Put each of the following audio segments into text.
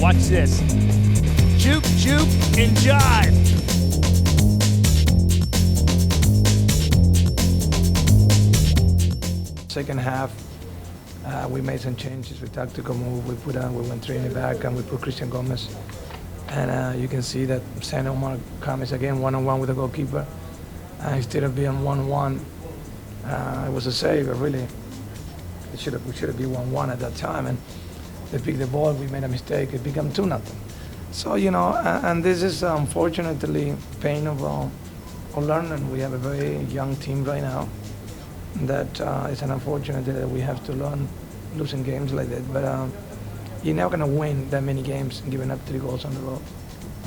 Watch this. Juke, juke, and jive. Second half, we made some changes with tactical move. We went 3 in the back and we put Christian Gomez. And you can see that San Omar comes again one-on-one with the goalkeeper. Instead of being 1-1, it was a save, really. We should have been 1-1 at that time. And they picked the ball, we made a mistake, it became 2-0. So, you know, and this is unfortunately pain of learning. We have a very young team right now. That it's an unfortunate that we have to learn losing games like that. But you're not going to win that many games giving up 3 goals on the road.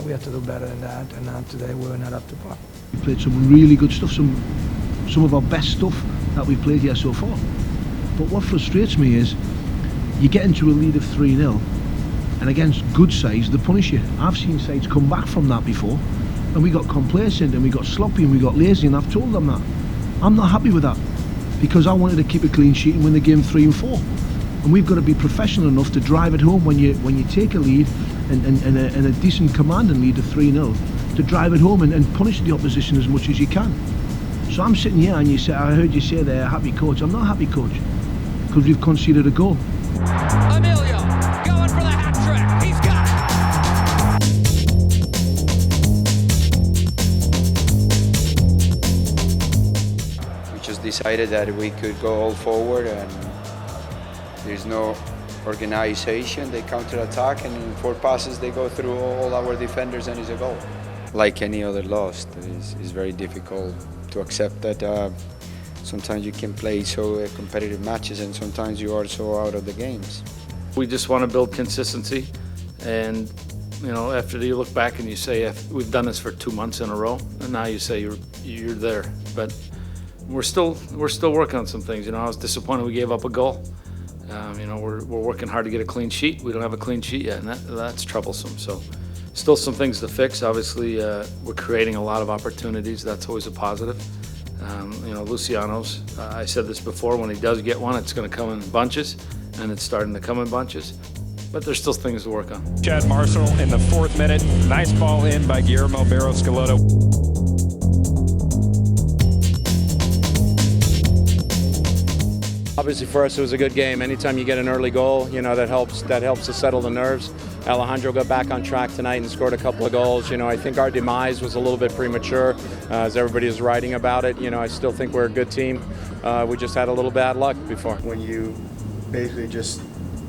We have to do better than that, and today we're not up to par. We played some really good stuff, some of our best stuff that we've played here so far. But what frustrates me is you get into a lead of 3-0 and against good sides they punish you. I've seen sides come back from that before and we got complacent and we got sloppy and we got lazy, and I've told them that. I'm not happy with that because I wanted to keep a clean sheet and win the game 3 and 4. And we've got to be professional enough to drive it home when you take a lead and a decent commanding lead of 3-0, to drive it home and punish the opposition as much as you can. So I'm sitting here and I heard you say there, happy coach. I'm not happy coach because we've conceded a goal. Emilio going for the hat trick. He's got it. We just decided that we could go all forward and there's no organization. They counter-attack and in 4 passes they go through all our defenders and it's a goal. Like any other loss, it's very difficult to accept that sometimes you can play so competitive matches and sometimes you are so out of the games. We just want to build consistency, and you know, after you look back and you say we've done this for 2 months in a row, and now you say you're there, but we're still working on some things. You know, I was disappointed we gave up a goal. You know, we're working hard to get a clean sheet. We don't have a clean sheet yet, and that's troublesome. So, still some things to fix. Obviously, we're creating a lot of opportunities. That's always a positive. You know, Luciano's, I said this before, when he does get one, it's going to come in bunches, and it's starting to come in bunches. But there's still things to work on. Chad Marshall in the 4th minute. Nice ball in by Guillermo Barros-Schelotto. Obviously for us it was a good game. Anytime you get an early goal, you know, that helps to settle the nerves. Alejandro got back on track tonight and scored a couple of goals. You know, I think our demise was a little bit premature, as everybody is writing about it. You know, I still think we're a good team. We just had a little bad luck before. When you basically just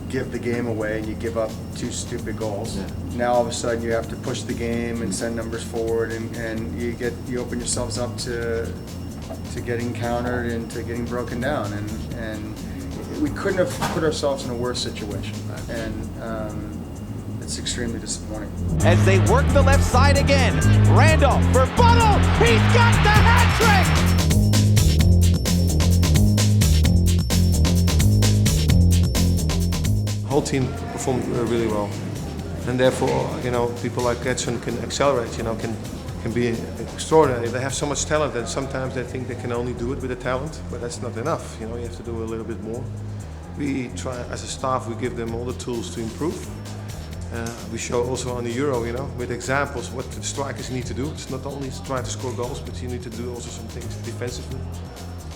give the game away and you give up 2 stupid goals, now all of a sudden you have to push the game and send numbers forward, and you open yourselves up to getting countered and to getting broken down, and we couldn't have put ourselves in a worse situation, and it's extremely disappointing. as they work the left side again. Randolph for Buttle. He's got the hat trick. The whole team performed really well, and therefore, you know, people like Getson can accelerate. You know, can be extraordinary. They have so much talent that sometimes they think they can only do it with the talent, but that's not enough. You know, you have to do a little bit more. We try, as a staff, we give them all the tools to improve. We show also on the Euro, you know, with examples what the strikers need to do. It's not only try to score goals, but you need to do also some things defensively.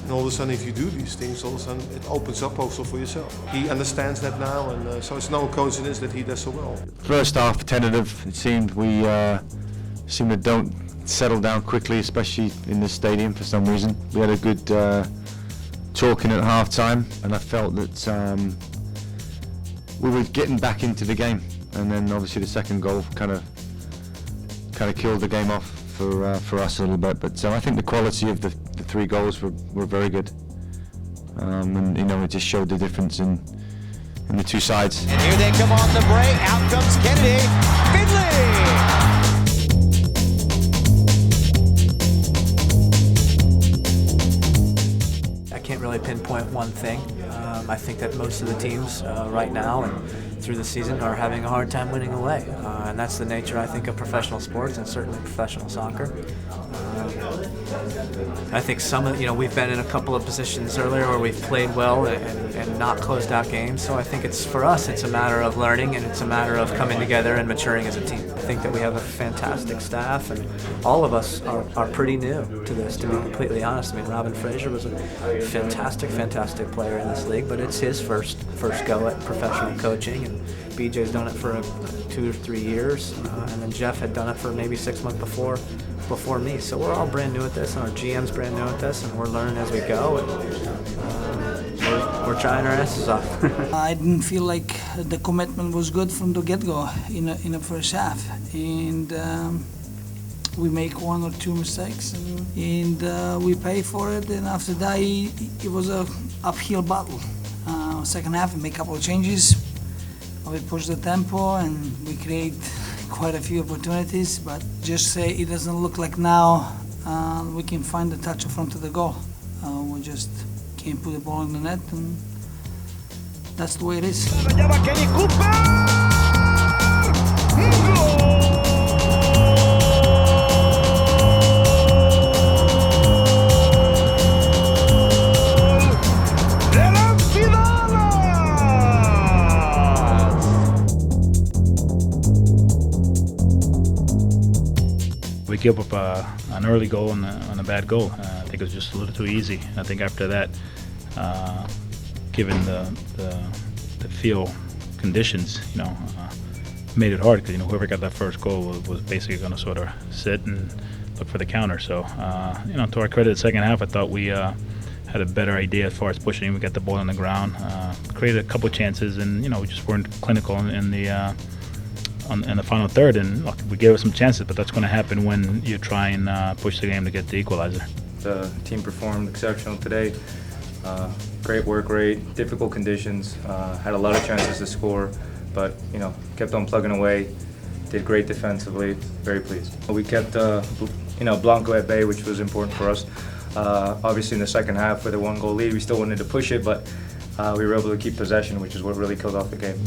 And all of a sudden, if you do these things, all of a sudden it opens up also for yourself. He understands that now, and so it's no coincidence that he does so well. First half, tentative. It seemed we seemed to don't settle down quickly, especially in this stadium for some reason. We had a good talking at half time, and I felt that we were getting back into the game. And then obviously the second goal kind of killed the game off for us a little bit. But I think the quality of the 3 goals were very good, and you know, it just showed the difference in the 2 sides. And here they come on the break. Out comes Kennedy. Finley. I can't really pinpoint one thing. I think that most of the teams right now and through the season are having a hard time winning away, and that's the nature, I think, of professional sports and certainly professional soccer. I think we've been in a couple of positions earlier where we've played well and not closed out games. So I think for us, it's a matter of learning and it's a matter of coming together and maturing as a team. I think that we have a fantastic staff, and all of us are pretty new to this, to be completely honest. I mean, Robin Fraser was a fantastic player in this league, but it's his first go at professional coaching, and BJ's done it for 2 or 3 years, and then Jeff had done it for maybe 6 months before me. So we're all brand new at this, and our GM's brand new at this, and we're learning as we go, and we're trying our asses off. I didn't feel like the commitment was good from the get-go in the first half, and we make 1 or 2 mistakes, and we pay for it. And after that, it was a uphill battle. Second half, we make a couple of changes. We push the tempo and we create quite a few opportunities, but just say it doesn't look like now we can find the touch in front of the goal. We just can't put the ball in the net, and that's the way it is. We gave up an early goal and a bad goal. I think it was just a little too easy. I think after that, given the field conditions, made it hard because whoever got that first goal was basically going to sort of sit and look for the counter. So to our credit, the second half, I thought we had a better idea as far as pushing. We got the ball on the ground, created a couple chances, and we just weren't clinical in the final third, and look, we gave us some chances, but that's going to happen when you try and push the game to get the equalizer. The team performed exceptional today. Great work rate, difficult conditions, had a lot of chances to score, but kept on plugging away, did great defensively, very pleased. We kept Blanco at bay, which was important for us. Obviously in the second half with a 1-goal lead, we still wanted to push it, but we were able to keep possession, which is what really killed off the game.